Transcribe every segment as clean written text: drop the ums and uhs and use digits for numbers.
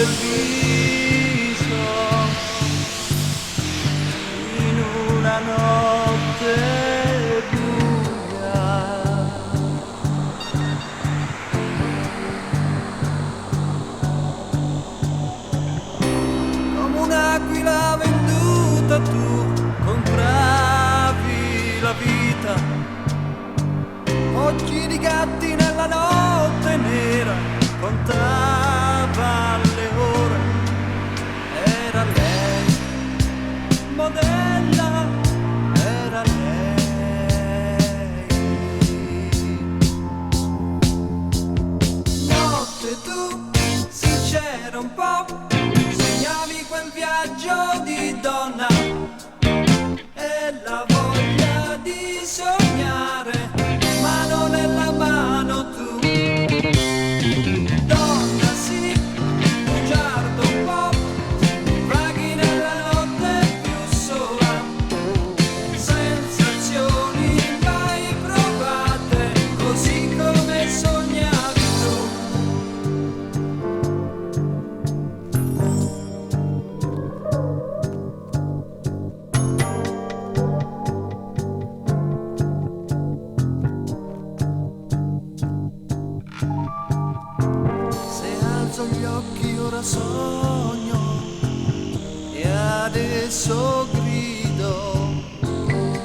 quel viso in una notte buia. Come un'aquila venduta tu compravi la vita, occhi di gatti nella notte nera, contava le ore, era lei, modella, era lei. Notte tu, sincera un po', sognavi quel viaggio di donna e la voglia di sognare, mano nella mano tu. Donna sì, bugiardo un po', vaghi nella notte più sola, sensazioni mai provate, così come sognavi tu. Alzo gli occhi ora sogno e adesso grido,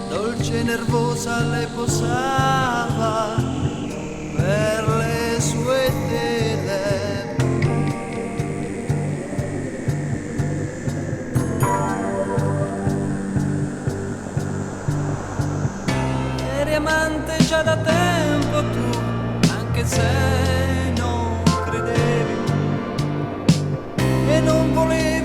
dolce e nervosa lei posava per le sue tele. Eri amante già da tempo tu, anche se non credevi e non volevi